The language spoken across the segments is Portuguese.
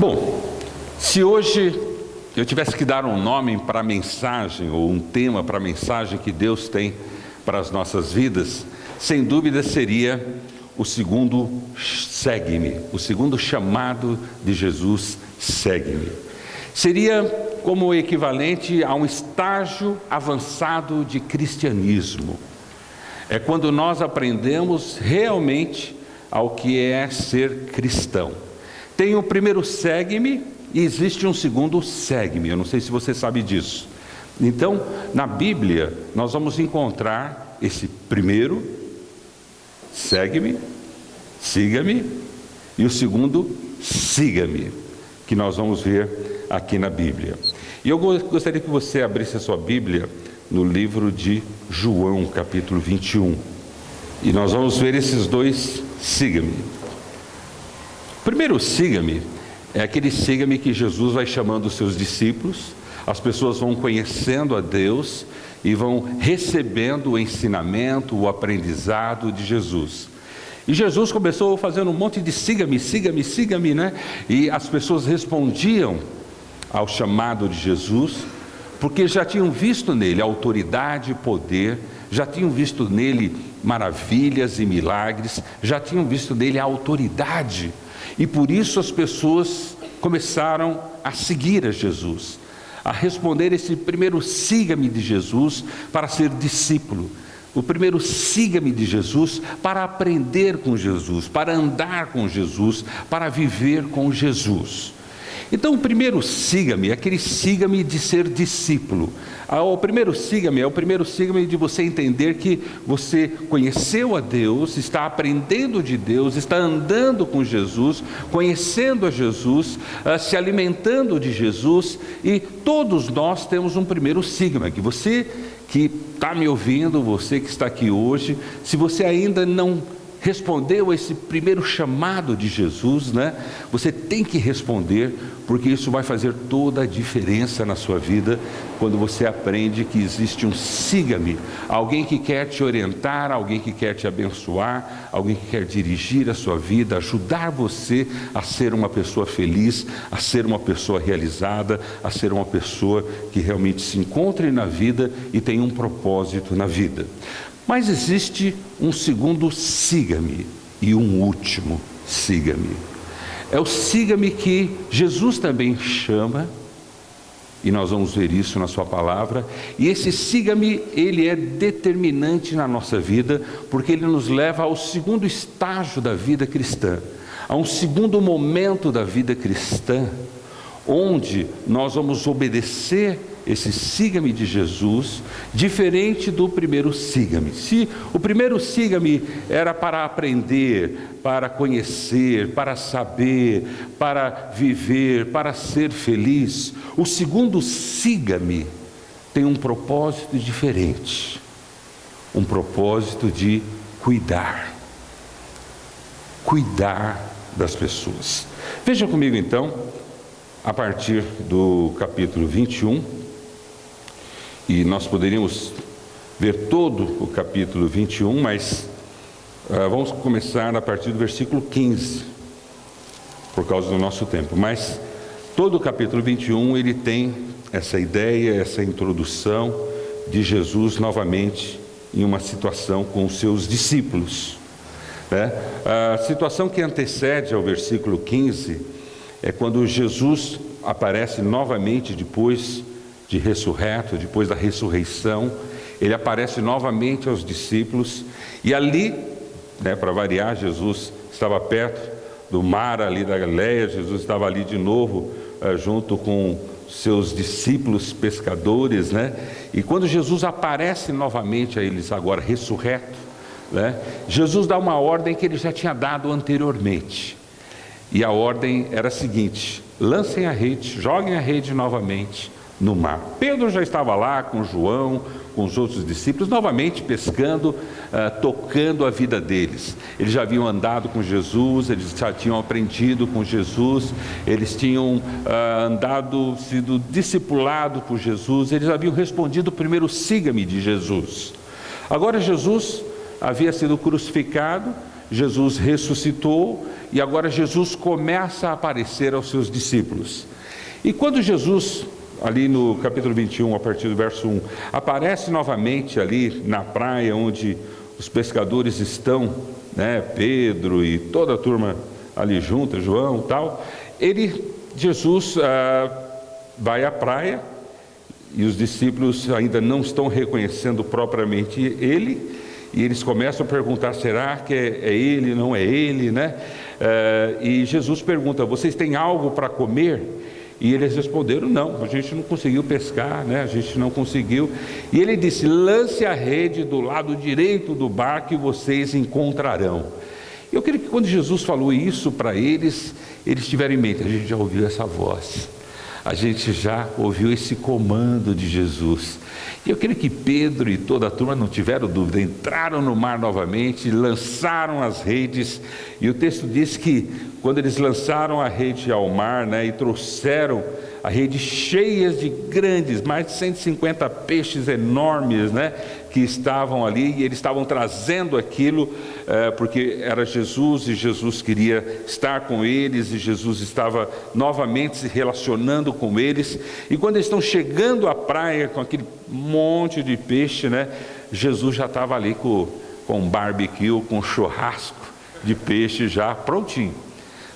Bom, se hoje eu tivesse que dar um nome para a mensagem, ou um tema para a mensagem que Deus tem para as nossas vidas, sem dúvida seria o segundo segue-me, o segundo chamado de Jesus, segue-me. Seria como o equivalente a um estágio avançado de cristianismo. É quando nós aprendemos realmente ao que é ser cristão. Tem o primeiro segue-me e existe um segundo segue-me. Eu não sei se você sabe disso. Então, na Bíblia, nós vamos encontrar esse primeiro, segue-me, siga-me, e o segundo, siga-me, que nós vamos ver aqui na Bíblia. E eu gostaria que você abrisse a sua Bíblia no livro de João, capítulo 21. E nós vamos ver esses dois siga-me. Primeiro, siga-me, é aquele siga-me que Jesus vai chamando os seus discípulos. As pessoas vão conhecendo a Deus e vão recebendo o ensinamento, o aprendizado de Jesus. E Jesus começou fazendo um monte de siga-me, siga-me, siga-me, né? E as pessoas respondiam ao chamado de Jesus, porque já tinham visto nele autoridade e poder, já tinham visto nele maravilhas e milagres, já tinham visto nele a autoridade. E por isso as pessoas começaram a seguir a Jesus, a responder esse primeiro siga-me de Jesus para ser discípulo. O primeiro siga-me de Jesus para aprender com Jesus, para andar com Jesus, para viver com Jesus. Então o primeiro siga-me é aquele siga-me de ser discípulo. O primeiro siga-me é o primeiro siga-me de você entender que você conheceu a Deus, está aprendendo de Deus, está andando com Jesus, conhecendo a Jesus, se alimentando de Jesus. E todos nós temos um primeiro siga-me, que você que está me ouvindo, você que está aqui hoje, se você ainda não respondeu a esse primeiro chamado de Jesus, né? Você tem que responder, porque isso vai fazer toda a diferença na sua vida, quando você aprende que existe um siga-me, alguém que quer te orientar, alguém que quer te abençoar, alguém que quer dirigir a sua vida, ajudar você a ser uma pessoa feliz, a ser uma pessoa realizada, a ser uma pessoa que realmente se encontre na vida e tem um propósito na vida. Mas existe um segundo siga-me e um último siga-me. É o siga-me que Jesus também chama, e nós vamos ver isso na sua palavra. E esse siga-me, ele é determinante na nossa vida, porque ele nos leva ao segundo estágio da vida cristã, a um segundo momento da vida cristã, onde nós vamos obedecer esse siga-me de Jesus, diferente do primeiro siga-me. Se o primeiro siga-me era para aprender, para conhecer, para saber, para viver, para ser feliz, o segundo siga-me tem um propósito diferente, um propósito de cuidar das pessoas. Veja comigo então, a partir do capítulo 21, e nós poderíamos ver todo o capítulo 21, mas vamos começar a partir do versículo 15, por causa do nosso tempo. Mas todo o capítulo 21, ele tem essa ideia, essa introdução de Jesus novamente em uma situação com os seus discípulos, né? A situação que antecede ao versículo 15 é quando Jesus aparece novamente depois de ressurreto, depois da ressurreição. Ele aparece novamente aos discípulos, e ali, né, para variar, Jesus estava perto do mar ali da Galileia. Jesus estava ali de novo, junto com seus discípulos pescadores, né? E quando Jesus aparece novamente a eles agora ressurreto, né, Jesus dá uma ordem que ele já tinha dado anteriormente, e a ordem era a seguinte: lancem a rede, joguem a rede novamente no mar. Pedro já estava lá com João, com os outros discípulos, novamente pescando, tocando a vida deles. Eles já haviam andado com Jesus, eles já tinham aprendido com Jesus, eles tinham andado, sido discipulados por Jesus, eles haviam respondido o primeiro siga-me de Jesus. Agora Jesus havia sido crucificado, Jesus ressuscitou, E agora Jesus começa a aparecer aos seus discípulos. E quando Jesus, ali no capítulo 21, a partir do verso 1, aparece novamente ali na praia onde os pescadores estão, né, Pedro e toda a turma ali junta, João e tal, Jesus vai à praia, e os discípulos ainda não estão reconhecendo propriamente ele, e eles começam a perguntar, será que é ele, não é ele, né? E Jesus pergunta, vocês têm algo para comer? E eles responderam, não, a gente não conseguiu pescar, né? A gente não conseguiu. E ele disse, lance a rede do lado direito do barco e vocês encontrarão. Eu creio que quando Jesus falou isso para eles, eles tiveram em mente, a gente já ouviu essa voz, a gente já ouviu esse comando de Jesus. E eu creio que Pedro e toda a turma não tiveram dúvida, entraram no mar novamente, lançaram as redes, e o texto diz que quando eles lançaram a rede ao mar, né, e trouxeram a rede cheias de grandes, mais de 150 peixes enormes, né, que estavam ali, e eles estavam trazendo aquilo, porque era Jesus, e Jesus queria estar com eles, e Jesus estava novamente se relacionando com eles, e quando eles estão chegando à praia com aquele monte de peixe, né, Jesus já estava ali com barbecue, com churrasco de peixe já prontinho.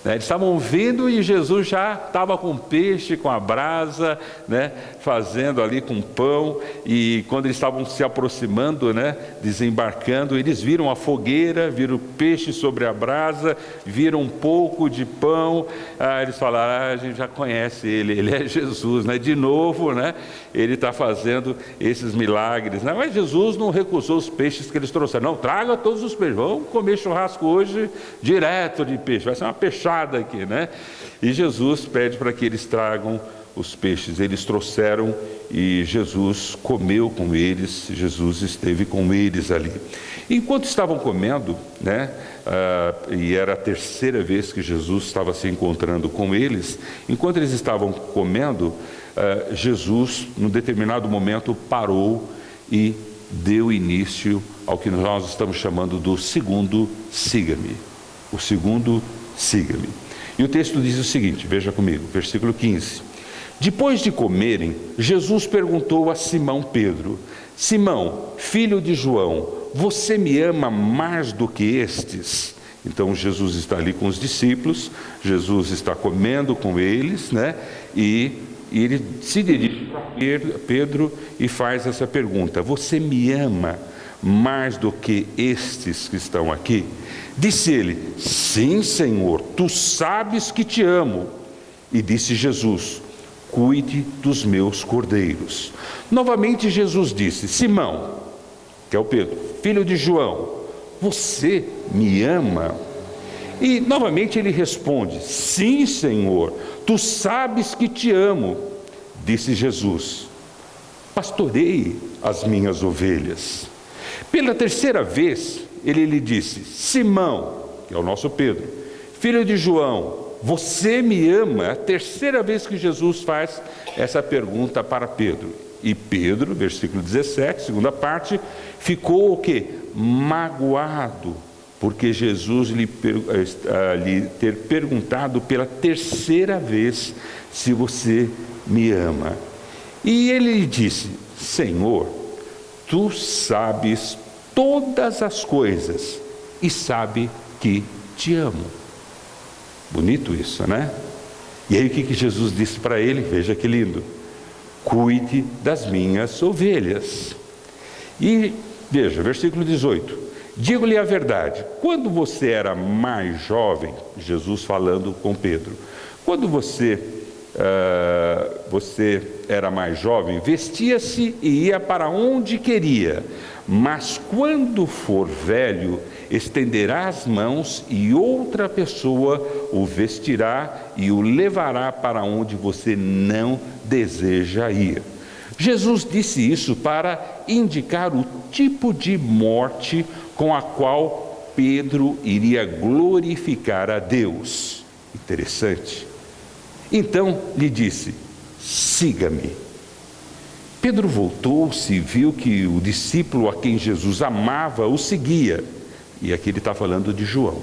Eles estavam vendo e Jesus já estava com peixe, com a brasa, né, fazendo ali com pão. E quando eles estavam se aproximando, né, desembarcando, eles viram a fogueira, viram peixe sobre a brasa, viram um pouco de pão. Eles falaram, a gente já conhece ele é Jesus, né? De novo, né, ele está fazendo esses milagres, né? Mas Jesus não recusou os peixes que eles trouxeram. Não, traga todos os peixes, vamos comer churrasco hoje direto de peixe, vai ser uma peixada aqui, né? E Jesus pede para que eles tragam os peixes. Eles trouxeram e Jesus comeu com eles, Jesus esteve com eles ali. Enquanto estavam comendo, né, e era a terceira vez que Jesus estava se encontrando com eles, enquanto eles estavam comendo, Jesus, num determinado momento, parou e deu início ao que nós estamos chamando do segundo siga-me. O segundo siga-me. E o texto diz o seguinte, veja comigo, versículo 15. Depois de comerem, Jesus perguntou a Simão Pedro, Simão, filho de João, você me ama mais do que estes? Então Jesus está ali com os discípulos, Jesus está comendo com eles, né? E ele se dirige para Pedro e faz essa pergunta, você me ama mais do que estes que estão aqui? Disse ele, sim, Senhor, tu sabes que te amo. E disse Jesus, cuide dos meus cordeiros. Novamente Jesus disse, Simão, que é o Pedro, filho de João, você me ama? E novamente ele responde, sim, Senhor, tu sabes que te amo. Disse Jesus, pastoreie as minhas ovelhas. Pela terceira vez, ele lhe disse, Simão, que é o nosso Pedro, filho de João, você me ama? É a terceira vez que Jesus faz essa pergunta para Pedro. E Pedro, versículo 17, segunda parte, ficou o quê? Magoado, porque Jesus lhe ter perguntado pela terceira vez se você me ama. E ele lhe disse, Senhor, tu sabes todas as coisas e sabe que te amo. Bonito isso, né? E aí o que Jesus disse para ele? Veja que lindo. Cuide das minhas ovelhas. E veja, versículo 18. Digo-lhe a verdade, quando você era mais jovem, Jesus falando com Pedro, quando você era mais jovem, vestia-se e ia para onde queria, mas quando for velho, estenderá as mãos e outra pessoa o vestirá e o levará para onde você não deseja ir. Jesus disse isso para indicar o tipo de morte com a qual Pedro iria glorificar a Deus. Interessante. Então lhe disse, siga-me. Pedro voltou-se e viu que o discípulo a quem Jesus amava o seguia. E aqui ele está falando de João.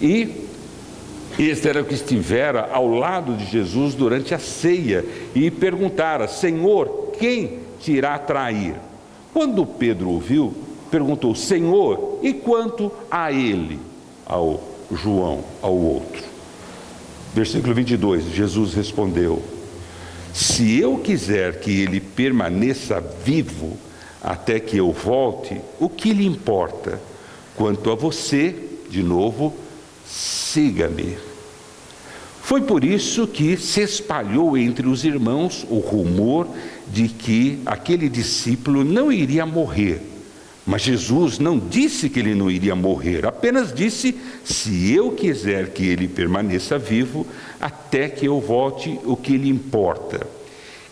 E Este era o que estivera ao lado de Jesus durante a ceia e perguntara: Senhor, quem te irá trair? Quando Pedro ouviu, perguntou: Senhor, e quanto a ele? Ao João, ao outro. Versículo 22, Jesus respondeu: se eu quiser que ele permaneça vivo até que eu volte, o que lhe importa? Quanto a você, de novo, siga-me. Foi por isso que se espalhou entre os irmãos o rumor de que aquele discípulo não iria morrer. Mas Jesus não disse que ele não iria morrer, apenas disse: se eu quiser que ele permaneça vivo, até que eu volte, o que lhe importa.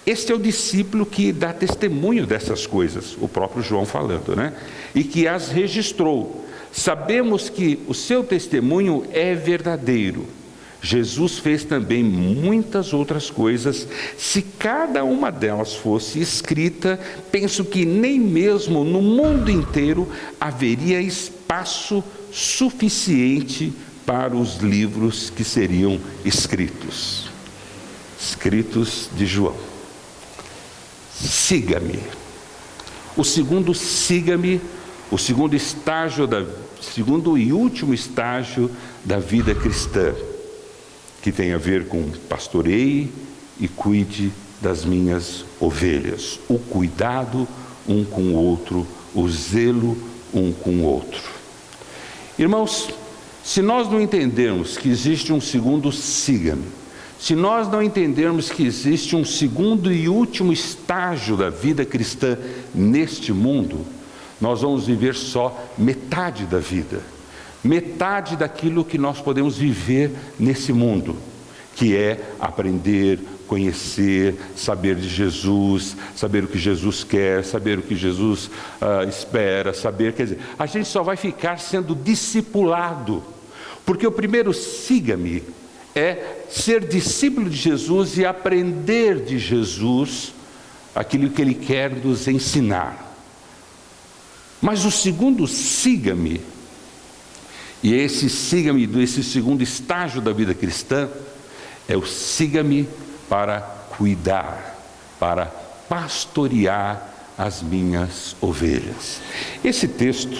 Este é o discípulo que dá testemunho dessas coisas, o próprio João falando, né? E que as registrou. Sabemos que o seu testemunho é verdadeiro. Jesus fez também muitas outras coisas. Se cada uma delas fosse escrita, penso que nem mesmo no mundo inteiro haveria espaço suficiente para os livros que seriam escritos. Escritos de João. Siga-me. O segundo siga-me, o segundo e último estágio da vida cristã, que tem a ver com pastoreie e cuide das minhas ovelhas. O cuidado um com o outro, o zelo um com o outro. Irmãos, se nós não entendermos que existe um segundo siga-me, se nós não entendermos que existe um segundo e último estágio da vida cristã neste mundo, nós vamos viver só metade da vida. Metade daquilo que nós podemos viver nesse mundo, que é aprender, conhecer, saber de Jesus, saber o que Jesus quer, saber o que Jesus espera, saber, quer dizer, a gente só vai ficar sendo discipulado, porque o primeiro siga-me é ser discípulo de Jesus e aprender de Jesus aquilo que Ele quer nos ensinar. Mas o segundo siga-me, e esse siga-me, esse segundo estágio da vida cristã, é o siga-me para cuidar, para pastorear as minhas ovelhas. Esse texto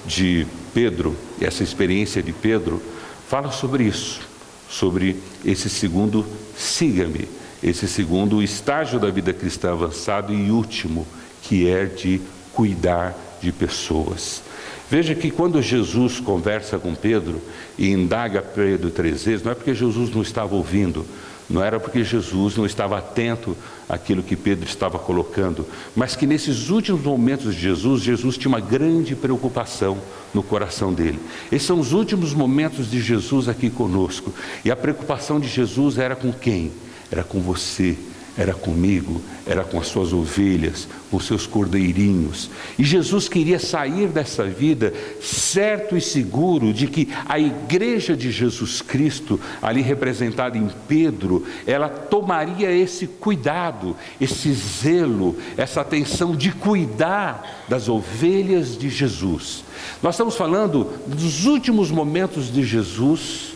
de Pedro, essa experiência de Pedro, fala sobre isso, sobre esse segundo siga-me, esse segundo estágio da vida cristã avançado e último, que é de cuidar de pessoas. Veja que quando Jesus conversa com Pedro e indaga Pedro 3 vezes, não é porque Jesus não estava ouvindo, não era porque Jesus não estava atento àquilo que Pedro estava colocando, mas que nesses últimos momentos de Jesus, Jesus tinha uma grande preocupação no coração dele. Esses são os últimos momentos de Jesus aqui conosco, e a preocupação de Jesus era com quem? Era com você, era comigo, era com as suas ovelhas, com os seus cordeirinhos. E Jesus queria sair dessa vida certo e seguro de que a igreja de Jesus Cristo, ali representada em Pedro, ela tomaria esse cuidado, esse zelo, essa atenção de cuidar das ovelhas de Jesus. Nós estamos falando dos últimos momentos de Jesus,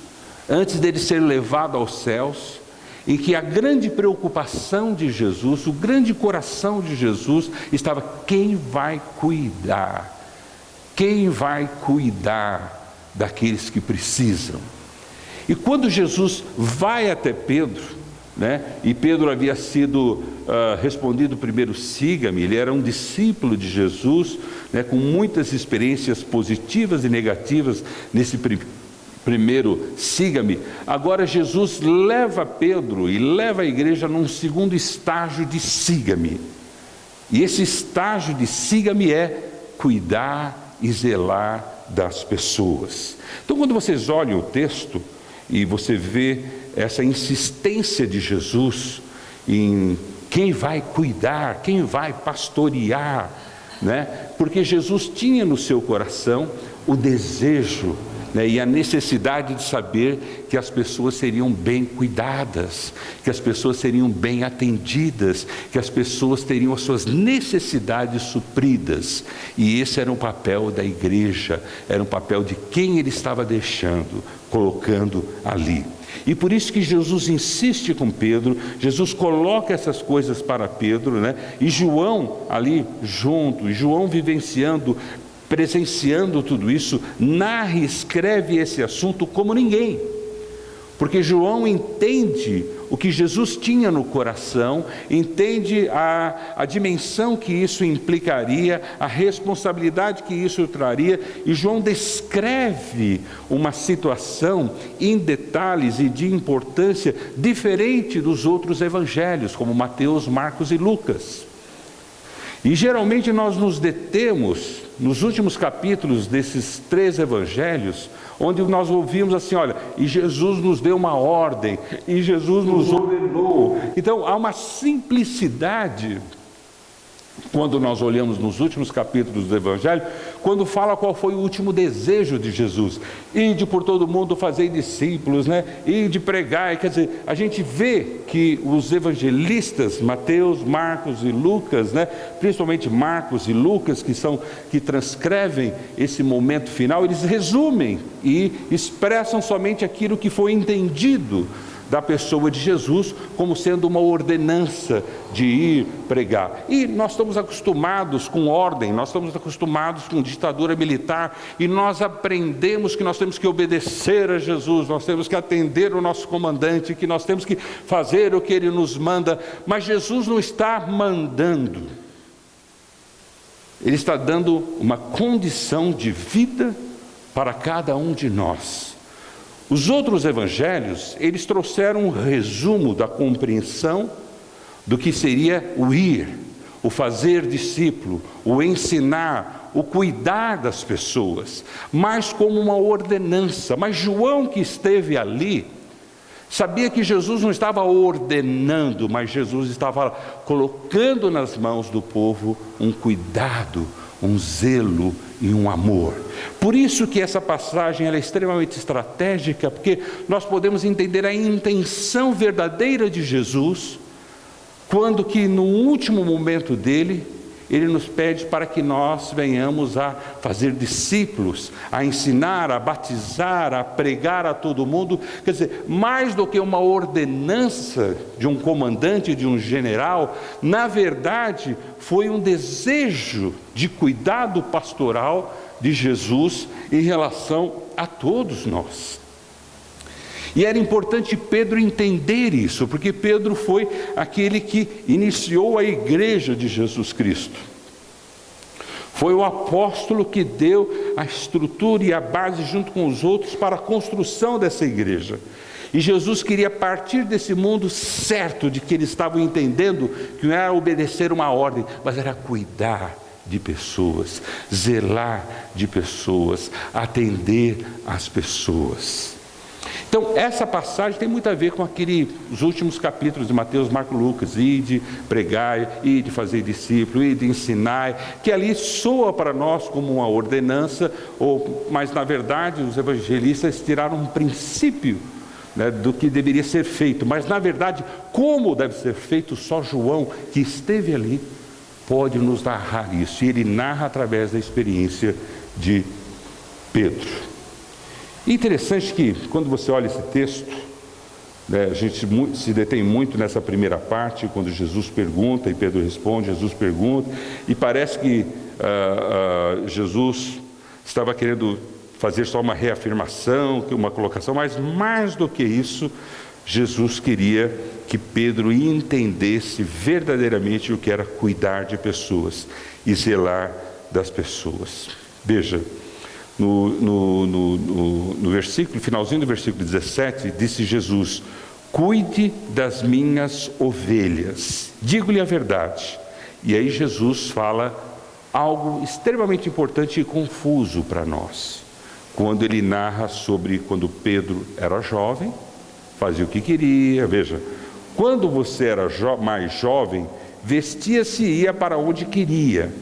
antes dele ser levado aos céus, em que a grande preocupação de Jesus, o grande coração de Jesus estava: quem vai cuidar? Quem vai cuidar daqueles que precisam? E quando Jesus vai até Pedro, e Pedro havia sido respondido primeiro siga-me, ele era um discípulo de Jesus, com muitas experiências positivas e negativas nesse primeiro siga-me. Agora Jesus leva Pedro e leva a igreja num segundo estágio de siga-me. E esse estágio de siga-me é cuidar e zelar das pessoas. Então, quando vocês olham o texto e você vê essa insistência de Jesus em quem vai cuidar, quem vai pastorear, porque Jesus tinha no seu coração o desejo né? E a necessidade de saber que as pessoas seriam bem cuidadas, que as pessoas seriam bem atendidas, que as pessoas teriam as suas necessidades supridas. E esse era um papel da igreja, era um papel de quem ele estava deixando, colocando ali. E por isso que Jesus insiste com Pedro, Jesus coloca essas coisas para Pedro, né? E João ali junto, e João vivenciando, presenciando tudo isso, narra e escreve esse assunto como ninguém. Porque João entende o que Jesus tinha no coração, entende a dimensão que isso implicaria, a responsabilidade que isso traria, e João descreve uma situação em detalhes e de importância diferente dos outros evangelhos, como Mateus, Marcos e Lucas. E geralmente nós nos detemos nos últimos capítulos desses 3 evangelhos, onde nós ouvimos assim, olha, e Jesus nos deu uma ordem, e Jesus nos ordenou. Então há uma simplicidade quando nós olhamos nos últimos capítulos do Evangelho, quando fala qual foi o último desejo de Jesus: ide por todo mundo, fazer discípulos, né? Ide pregar. Quer dizer, a gente vê que os evangelistas, Mateus, Marcos e Lucas, né? Principalmente Marcos e Lucas, que transcrevem esse momento final, eles resumem e expressam somente aquilo que foi entendido da pessoa de Jesus como sendo uma ordenança de ir pregar. E nós estamos acostumados com ordem, nós estamos acostumados com ditadura militar, e nós aprendemos que nós temos que obedecer a Jesus, nós temos que atender o nosso comandante, que nós temos que fazer o que ele nos manda. Mas Jesus não está mandando, ele está dando uma condição de vida para cada um de nós. Os outros evangelhos, eles trouxeram um resumo da compreensão do que seria o ir, o fazer discípulo, o ensinar, o cuidar das pessoas, mas como uma ordenança. Mas João, que esteve ali, sabia que Jesus não estava ordenando, mas Jesus estava colocando nas mãos do povo um cuidado, um zelo e um amor. Por isso que essa passagem ela é extremamente estratégica, porque nós podemos entender a intenção verdadeira de Jesus, quando que no último momento dele, ele nos pede para que nós venhamos a fazer discípulos, a ensinar, a batizar, a pregar a todo mundo. Quer dizer, mais do que uma ordenança de um comandante, de um general, na verdade foi um desejo de cuidado pastoral de Jesus em relação a todos nós. E era importante Pedro entender isso, porque Pedro foi aquele que iniciou a igreja de Jesus Cristo. Foi o apóstolo que deu a estrutura e a base junto com os outros para a construção dessa igreja. E Jesus queria partir desse mundo certo de que eles estavam entendendo que não era obedecer uma ordem, mas era cuidar de pessoas, zelar de pessoas, atender as pessoas. Então, essa passagem tem muito a ver com os últimos capítulos de Mateus, Marcos, Lucas: ide, pregai, ide, fazer discípulo, ide, ensinai, que ali soa para nós como uma ordenança, mas na verdade os evangelistas tiraram um princípio, né, do que deveria ser feito, mas na verdade como deve ser feito, só João, que esteve ali, pode nos narrar isso, e ele narra através da experiência de Pedro. Interessante que quando você olha esse texto, né, a gente se detém muito nessa primeira parte, quando Jesus pergunta e Pedro responde, Jesus pergunta, e parece que Jesus estava querendo fazer só uma reafirmação, uma colocação, mas mais do que isso, Jesus queria que Pedro entendesse verdadeiramente o que era cuidar de pessoas e zelar das pessoas. Veja, no versículo, finalzinho do versículo 17, disse Jesus: cuide das minhas ovelhas, digo-lhe a verdade. E aí Jesus fala algo extremamente importante e confuso para nós, quando ele narra sobre quando Pedro era jovem, fazia o que queria. Veja, quando você era mais jovem, vestia-se e ia para onde queria.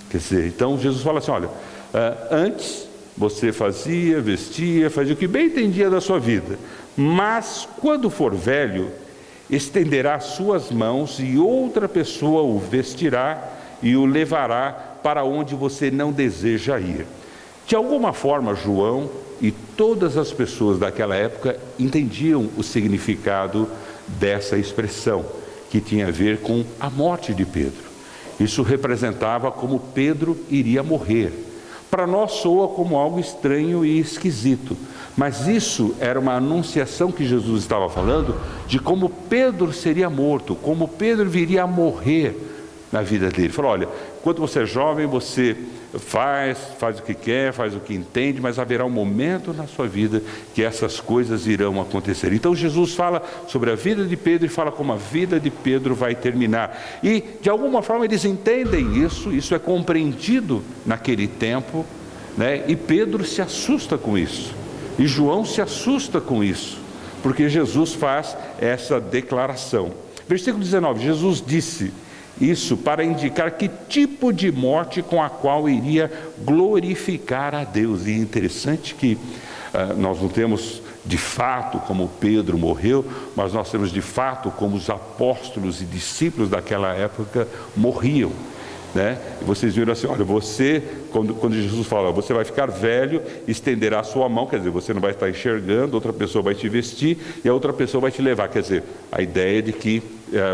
Quer dizer, então Jesus fala assim: olha, antes você fazia, vestia, fazia o que bem entendia da sua vida. Mas, quando for velho, estenderá suas mãos e outra pessoa o vestirá e o levará para onde você não deseja ir. De alguma forma, João e todas as pessoas daquela época entendiam o significado dessa expressão, que tinha a ver com a morte de Pedro. Isso representava como Pedro iria morrer. Para nós soa como algo estranho e esquisito, mas isso era uma anunciação que Jesus estava falando de como Pedro seria morto, como Pedro viria a morrer na vida dele. Ele falou: olha, quando você é jovem, você faz o que quer, faz o que entende, mas haverá um momento na sua vida que essas coisas irão acontecer. Então Jesus fala sobre a vida de Pedro e fala como a vida de Pedro vai terminar. E de alguma forma eles entendem isso é compreendido naquele tempo, né? E Pedro se assusta com isso. E João se assusta com isso, porque Jesus faz essa declaração. Versículo 19, Jesus disse isso para indicar que tipo de morte com a qual iria glorificar a Deus. E é interessante que nós não temos de fato como Pedro morreu, mas nós temos de fato como os apóstolos e discípulos daquela época morriam, né? E vocês viram assim: olha, você, quando Jesus fala, você vai ficar velho, estenderá a sua mão, quer dizer, você não vai estar enxergando, outra pessoa vai te vestir e a outra pessoa vai te levar, quer dizer, a ideia de que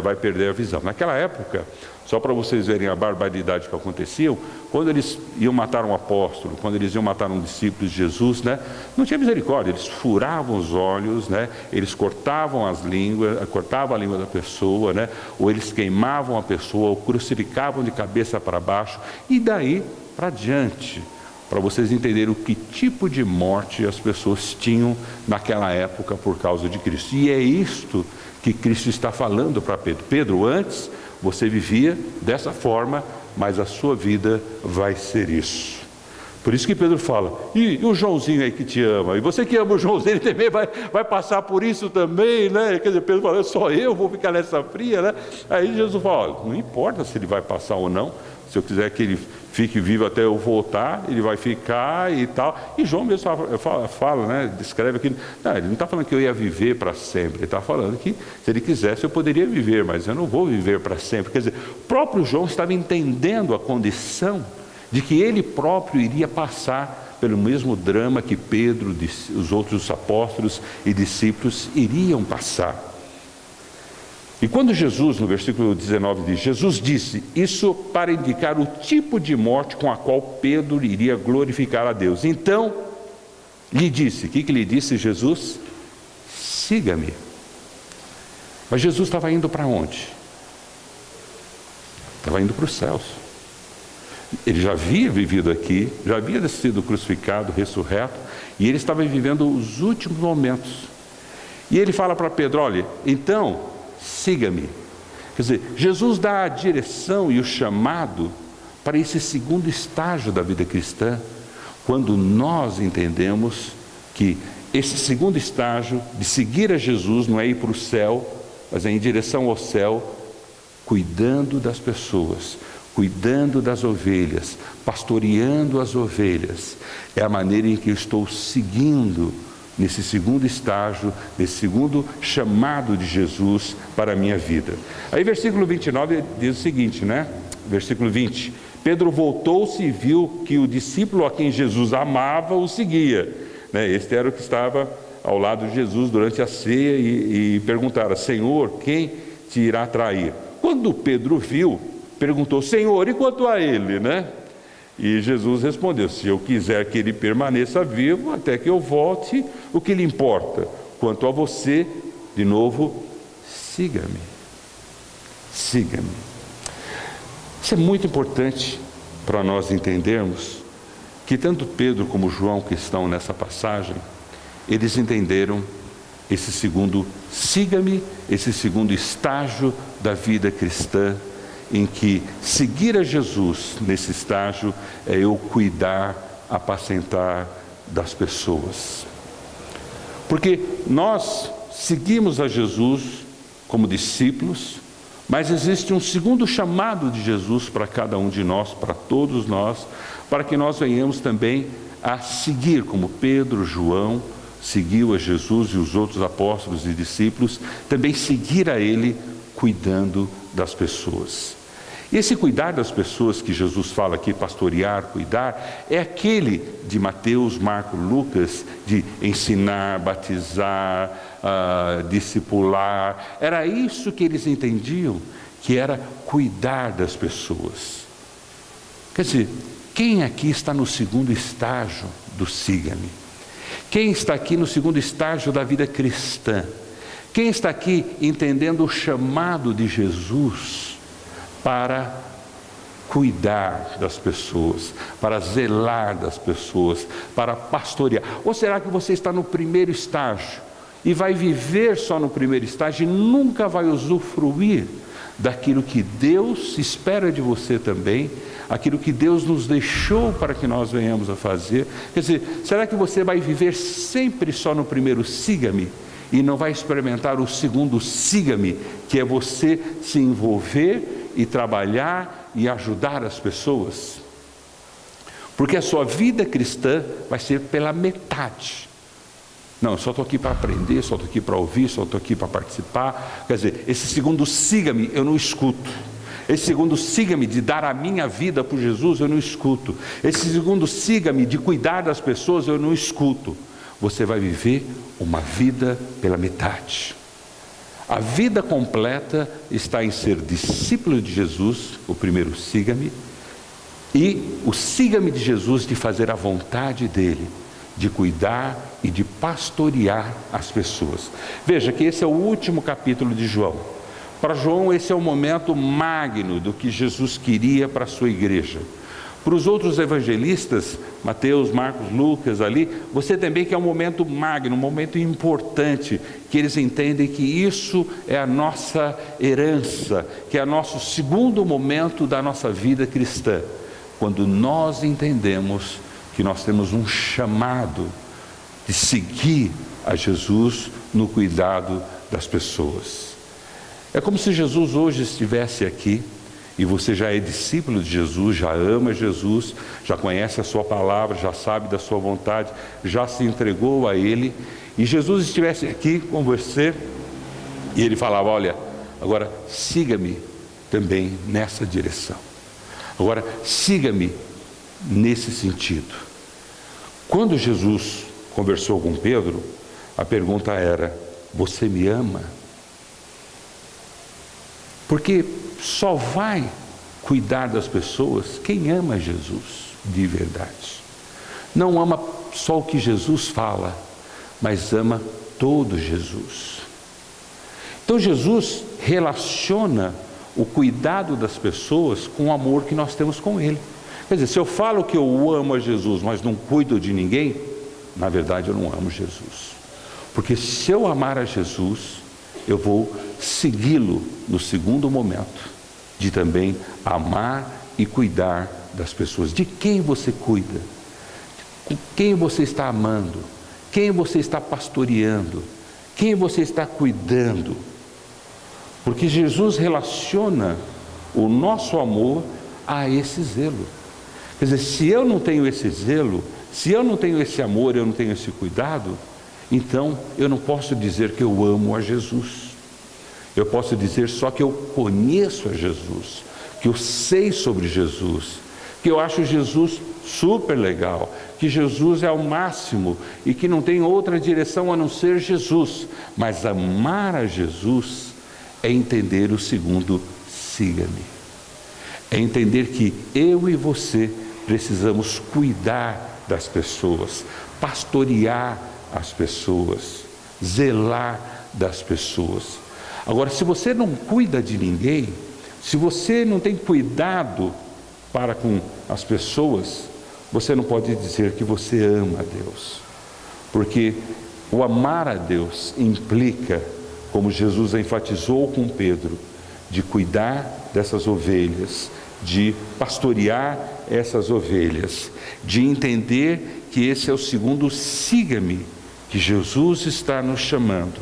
vai perder a visão. Naquela época, só para vocês verem a barbaridade que aconteciam, quando eles iam matar um apóstolo, quando eles iam matar um discípulo de Jesus, né, não tinha misericórdia, eles furavam os olhos, né, eles cortavam a língua da pessoa, né, ou eles queimavam a pessoa, ou crucificavam de cabeça para baixo, e daí para diante, para vocês entenderem o que tipo de morte as pessoas tinham naquela época por causa de Cristo. E é isto que Cristo está falando para Pedro. Pedro, antes você vivia dessa forma, mas a sua vida vai ser isso. Por isso que Pedro fala: e o Joãozinho aí que te ama, e você que ama o Joãozinho, ele também vai passar por isso também, né? Quer dizer, Pedro fala: só eu vou ficar nessa fria, né? Aí Jesus fala: olha, não importa se ele vai passar ou não, se eu quiser que ele fique vivo até eu voltar, ele vai ficar e tal. E João mesmo fala, né? Descreve aquilo. Não, ele não está falando que eu ia viver para sempre, ele está falando que se ele quisesse eu poderia viver, mas eu não vou viver para sempre. Quer dizer, o próprio João estava entendendo a condição de que ele próprio iria passar pelo mesmo drama que Pedro, os outros apóstolos e discípulos iriam passar. E quando Jesus, no versículo 19 diz, Jesus disse isso para indicar o tipo de morte com a qual Pedro iria glorificar a Deus. Então, lhe disse, o que lhe disse Jesus? Siga-me. Mas Jesus estava indo para onde? Estava indo para os céus. Ele já havia vivido aqui, já havia sido crucificado, ressurreto, e ele estava vivendo os últimos momentos. E ele fala para Pedro: olha, então, siga-me. Quer dizer, Jesus dá a direção e o chamado para esse segundo estágio da vida cristã, quando nós entendemos que esse segundo estágio de seguir a Jesus não é ir para o céu, mas é em direção ao céu, cuidando das pessoas, cuidando das ovelhas, pastoreando as ovelhas. É a maneira em que eu estou seguindo nesse segundo estágio, nesse segundo chamado de Jesus para a minha vida. Aí versículo 29 diz o seguinte, né? Versículo 20: Pedro voltou-se e viu que o discípulo a quem Jesus amava o seguia, né? Este era o que estava ao lado de Jesus durante a ceia e perguntara: Senhor, quem te irá trair? Quando Pedro viu, perguntou: Senhor, e quanto a ele, né? E Jesus respondeu: se eu quiser que ele permaneça vivo até que eu volte, o que lhe importa? Quanto a você, de novo, siga-me. Siga-me. Isso é muito importante para nós entendermos que tanto Pedro como João, que estão nessa passagem, eles entenderam esse segundo siga-me, esse segundo estágio da vida cristã, em que seguir a Jesus nesse estágio é eu cuidar, apacentar das pessoas. Porque nós seguimos a Jesus como discípulos, mas existe um segundo chamado de Jesus para cada um de nós, para todos nós, para que nós venhamos também a seguir, como Pedro, João, seguiu a Jesus e os outros apóstolos e discípulos, também seguir a Ele cuidando das pessoas. E esse cuidar das pessoas que Jesus fala aqui, pastorear, cuidar, é aquele de Mateus, Marcos, Lucas, de ensinar, batizar, discipular. Era isso que eles entendiam, que era cuidar das pessoas. Quer dizer, quem aqui está no segundo estágio do siga-me? Quem está aqui no segundo estágio da vida cristã? Quem está aqui entendendo o chamado de Jesus para cuidar das pessoas, para zelar das pessoas, para pastorear? Ou será que você está no primeiro estágio e vai viver só no primeiro estágio e nunca vai usufruir daquilo que Deus espera de você também, aquilo que Deus nos deixou para que nós venhamos a fazer? Quer dizer, será que você vai viver sempre só no primeiro siga-me e não vai experimentar o segundo siga-me, que é você se envolver e trabalhar e ajudar as pessoas? Porque a sua vida cristã vai ser pela metade. Não, eu só estou aqui para aprender, só estou aqui para ouvir, só estou aqui para participar. Quer dizer, esse segundo siga-me eu não escuto. Esse segundo siga-me de dar a minha vida por Jesus eu não escuto. Esse segundo siga-me de cuidar das pessoas eu não escuto. Você vai viver uma vida pela metade. A vida completa está em ser discípulo de Jesus, o primeiro siga-me, e o siga-me de Jesus de fazer a vontade dele, de cuidar e de pastorear as pessoas. Veja que esse é o último capítulo de João. Para João esse é o momento magno do que Jesus queria para a sua igreja. Para os outros evangelistas, Mateus, Marcos, Lucas ali, você também que é um momento magno, um momento importante, que eles entendem que isso é a nossa herança, que é o nosso segundo momento da nossa vida cristã, quando nós entendemos que nós temos um chamado de seguir a Jesus no cuidado das pessoas. É como se Jesus hoje estivesse aqui, e você já é discípulo de Jesus, já ama Jesus, já conhece a sua palavra, já sabe da sua vontade, já se entregou a Ele, e Jesus estivesse aqui com você, e Ele falava: olha, agora siga-me também nessa direção, agora siga-me nesse sentido. Quando Jesus conversou com Pedro, a pergunta era: você me ama? Porque só vai cuidar das pessoas quem ama Jesus de verdade. Não ama só o que Jesus fala, mas ama todo Jesus. Então Jesus relaciona o cuidado das pessoas com o amor que nós temos com Ele. Quer dizer, se eu falo que eu amo a Jesus, mas não cuido de ninguém, na verdade eu não amo Jesus. Porque se eu amar a Jesus, eu vou segui-lo no segundo momento, de também amar e cuidar das pessoas. De quem você cuida? Com quem você está amando? Quem você está pastoreando? Quem você está cuidando? Porque Jesus relaciona o nosso amor a esse zelo. Quer dizer, se eu não tenho esse zelo, se eu não tenho esse amor, eu não tenho esse cuidado, então eu não posso dizer que eu amo a Jesus. Eu posso dizer só que eu conheço a Jesus, que eu sei sobre Jesus, que eu acho Jesus super legal, que Jesus é o máximo e que não tem outra direção a não ser Jesus. Mas amar a Jesus é entender o segundo siga-me. É entender que eu e você precisamos cuidar das pessoas, pastorear as pessoas, zelar das pessoas. Agora, se você não cuida de ninguém, se você não tem cuidado para com as pessoas, você não pode dizer que você ama a Deus. Porque o amar a Deus implica, como Jesus enfatizou com Pedro, de cuidar dessas ovelhas, de pastorear essas ovelhas, de entender que esse é o segundo siga-me que Jesus está nos chamando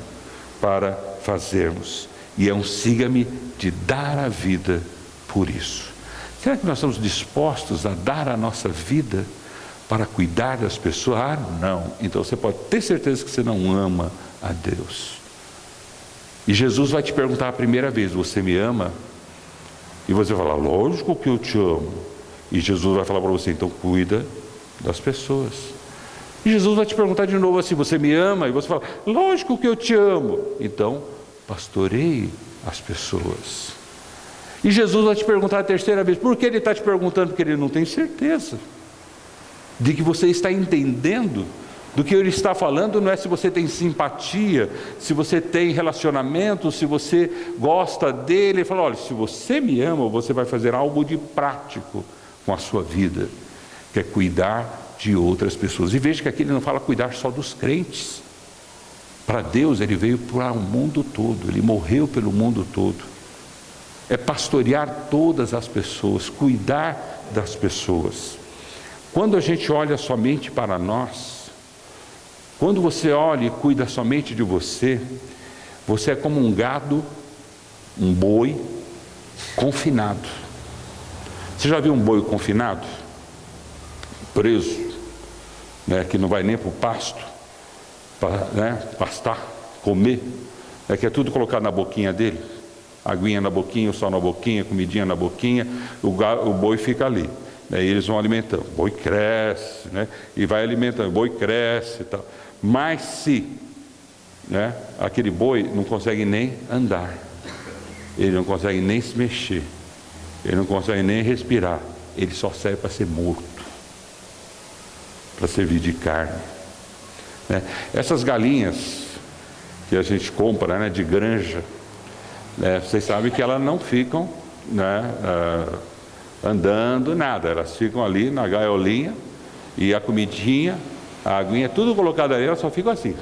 para fazermos, e é um siga-me de dar a vida por isso. Será que nós estamos dispostos a dar a nossa vida para cuidar das pessoas? Ah, não. Então você pode ter certeza que você não ama a Deus. E Jesus vai te perguntar a primeira vez: você me ama? E você vai falar: lógico que eu te amo. E Jesus vai falar para você: então cuida das pessoas. E Jesus vai te perguntar de novo assim: você me ama? E você fala: lógico que eu te amo. Então pastoreie as pessoas. E Jesus vai te perguntar a terceira vez: por que ele está te perguntando? Porque ele não tem certeza de que você está entendendo do que ele está falando. Não é se você tem simpatia, se você tem relacionamento, se você gosta dele. Ele fala: olha, se você me ama, você vai fazer algo de prático com a sua vida, que é cuidar de outras pessoas. E veja que aqui ele não fala cuidar só dos crentes. Para Deus ele veio para o mundo todo, ele morreu pelo mundo todo. É pastorear todas as pessoas, cuidar das pessoas. Quando a gente olha somente para nós, quando você olha e cuida somente de você, você é como um gado, um boi confinado. Você já viu um boi confinado? Preso, né, que não vai nem para o pasto, para pastar, comer, que é tudo colocado na boquinha dele, aguinha na boquinha, o sal na boquinha, comidinha na boquinha, o boi fica ali, né, e eles vão alimentando, o boi cresce, né, e vai alimentando, o boi cresce e tal. Mas se, né, aquele boi não consegue nem andar, ele não consegue nem se mexer, ele não consegue nem respirar, ele só serve para ser morto, para servir de carne. Essas galinhas que a gente compra, né, de granja, vocês sabem que elas não ficam, né, andando, nada. Elas ficam ali na gaiolinha, e a comidinha, a aguinha, tudo colocado ali, elas só ficam assim,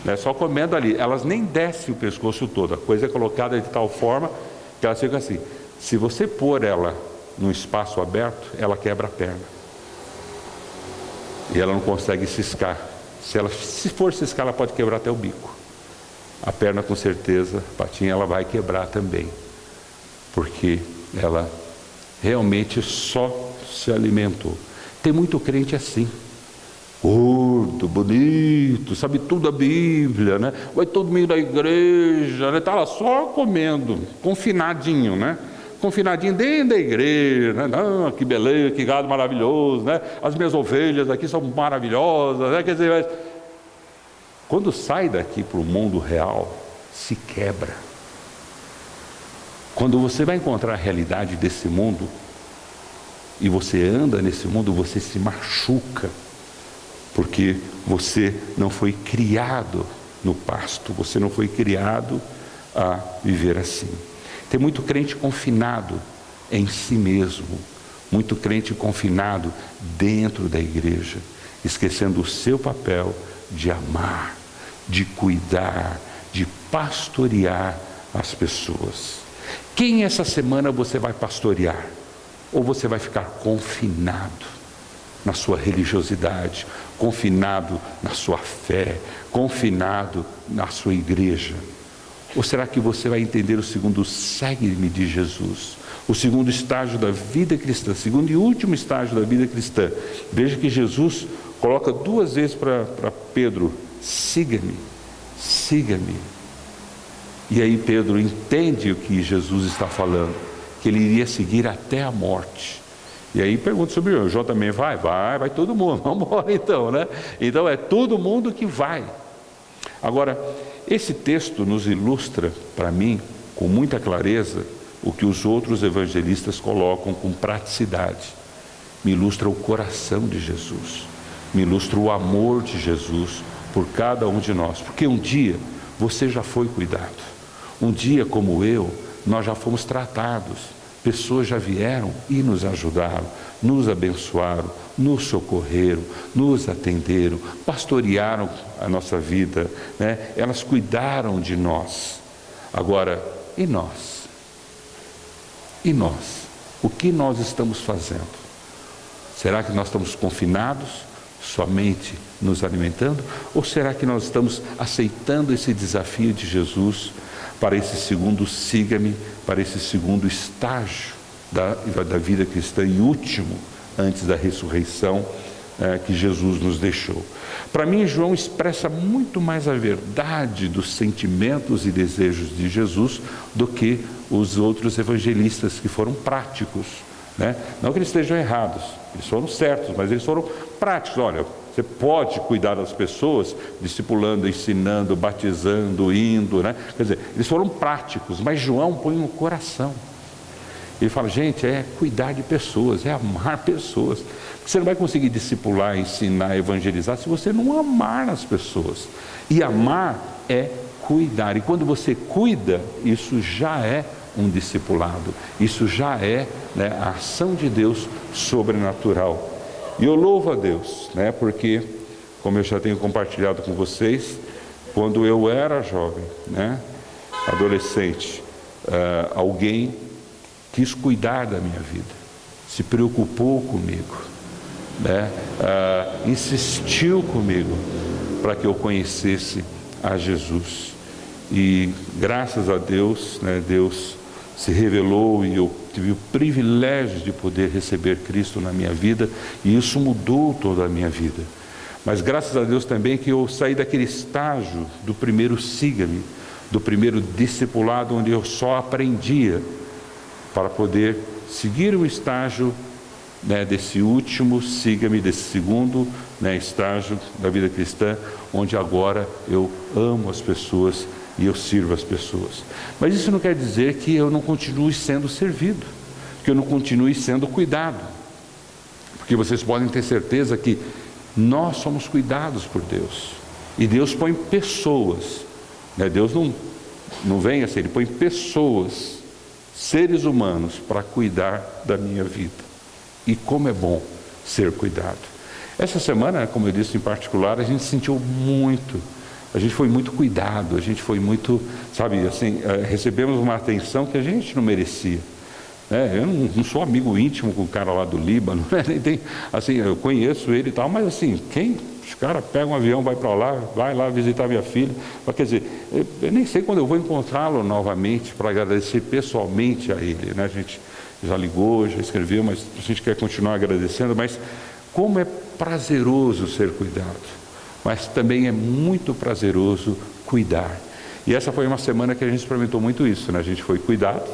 né, só comendo ali. Elas nem descem o pescoço todo, a coisa é colocada de tal forma que elas ficam assim. Se você pôr ela num espaço aberto, ela quebra a perna, e ela não consegue ciscar. Se for ciscar, ela pode quebrar até o bico. A perna, com certeza, a patinha, ela vai quebrar também, porque ela realmente só se alimentou. Tem muito crente assim, gordo, bonito, sabe tudo da Bíblia, né? Vai todo mundo da igreja, né? Tá lá só comendo, confinadinho, né? Confinadinho dentro da igreja, né? Ah, que beleza, que gado maravilhoso, né? As minhas ovelhas aqui são maravilhosas, né? Quer dizer, quando sai daqui para o mundo real, se quebra. Quando você vai encontrar a realidade desse mundo, e você anda nesse mundo, você se machuca, porque você não foi criado no pasto, você não foi criado a viver assim. Tem muito crente confinado em si mesmo, muito crente confinado dentro da igreja, esquecendo o seu papel de amar, de cuidar, de pastorear as pessoas. Quem essa semana você vai pastorear? Ou você vai ficar confinado na sua religiosidade, confinado na sua fé, confinado na sua igreja? Ou será que você vai entender o segundo segue-me de Jesus? O segundo estágio da vida cristã, segundo e último estágio da vida cristã. Veja que Jesus coloca duas vezes para Pedro: siga-me, siga-me. E aí Pedro entende o que Jesus está falando, que ele iria seguir até a morte. E aí pergunta sobre o João também: vai todo mundo, vamos embora então, né? Então é todo mundo que vai. Agora, esse texto nos ilustra, para mim, com muita clareza, o que os outros evangelistas colocam com praticidade. Me ilustra o coração de Jesus, me ilustra o amor de Jesus por cada um de nós, porque um dia você já foi cuidado, um dia como eu, nós já fomos tratados, pessoas já vieram e nos ajudaram, nos abençoaram, nos socorreram, nos atenderam, pastorearam a nossa vida, né? Elas cuidaram de nós. Agora, e nós? E nós? O que nós estamos fazendo? Será que nós estamos confinados, somente nos alimentando? Ou será que nós estamos aceitando esse desafio de Jesus para esse segundo siga-me, para esse segundo estágio da vida cristã e último, antes da ressurreição, que Jesus nos deixou. Para mim, João expressa muito mais a verdade dos sentimentos e desejos de Jesus do que os outros evangelistas que foram práticos, né? Não que eles estejam errados, eles foram certos, mas eles foram práticos. Olha, você pode cuidar das pessoas, discipulando, ensinando, batizando, indo, né? Quer dizer, eles foram práticos, mas João põe no coração. Ele fala, gente, é cuidar de pessoas, é amar pessoas. Você não vai conseguir discipular, ensinar, evangelizar se você não amar as pessoas. E amar é cuidar. E quando você cuida, isso já é um discipulado. Isso já é, né, a ação de Deus sobrenatural. E eu louvo a Deus, né, porque, como eu já tenho compartilhado com vocês, quando eu era jovem, né, adolescente, alguém quis cuidar da minha vida, se preocupou comigo, né? Insistiu comigo para que eu conhecesse a Jesus. E graças a Deus, né, Deus se revelou e eu tive o privilégio de poder receber Cristo na minha vida, e isso mudou toda a minha vida. Mas graças a Deus também que eu saí daquele estágio do primeiro siga-me, do primeiro discipulado, onde eu só aprendia, para poder seguir o estágio, né, desse último siga-me, desse segundo, né, estágio da vida cristã, onde agora eu amo as pessoas e eu sirvo as pessoas. Mas isso não quer dizer que eu não continue sendo servido, que eu não continue sendo cuidado, porque vocês podem ter certeza que nós somos cuidados por Deus, e Deus põe pessoas, né? Deus não vem assim, Ele põe pessoas, seres humanos, para cuidar da minha vida. E como é bom ser cuidado. Essa semana, como eu disse em particular, a gente sentiu muito, a gente foi muito cuidado, a gente foi muito, sabe, assim, recebemos uma atenção que a gente não merecia. Eu não sou amigo íntimo com o cara lá do Líbano, né? Assim, eu conheço ele e tal, mas assim, os caras pegam um avião, vai lá visitar minha filha. Mas, quer dizer, eu nem sei quando eu vou encontrá-lo novamente para agradecer pessoalmente a ele, né? A gente já ligou, já escreveu, mas a gente quer continuar agradecendo. Mas como é prazeroso ser cuidado, mas também é muito prazeroso cuidar. E essa foi uma semana que a gente experimentou muito isso, né? A gente foi cuidado,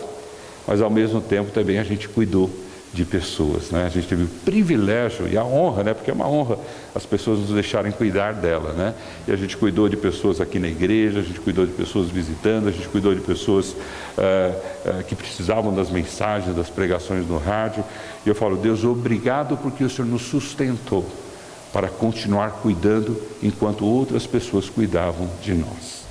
mas ao mesmo tempo também a gente cuidou de pessoas, né? A gente teve o privilégio e a honra, né? Porque é uma honra as pessoas nos deixarem cuidar dela, né? E a gente cuidou de pessoas aqui na igreja, a gente cuidou de pessoas visitando, a gente cuidou de pessoas que precisavam das mensagens, das pregações no rádio. E eu falo, Deus, obrigado porque o Senhor nos sustentou para continuar cuidando enquanto outras pessoas cuidavam de nós.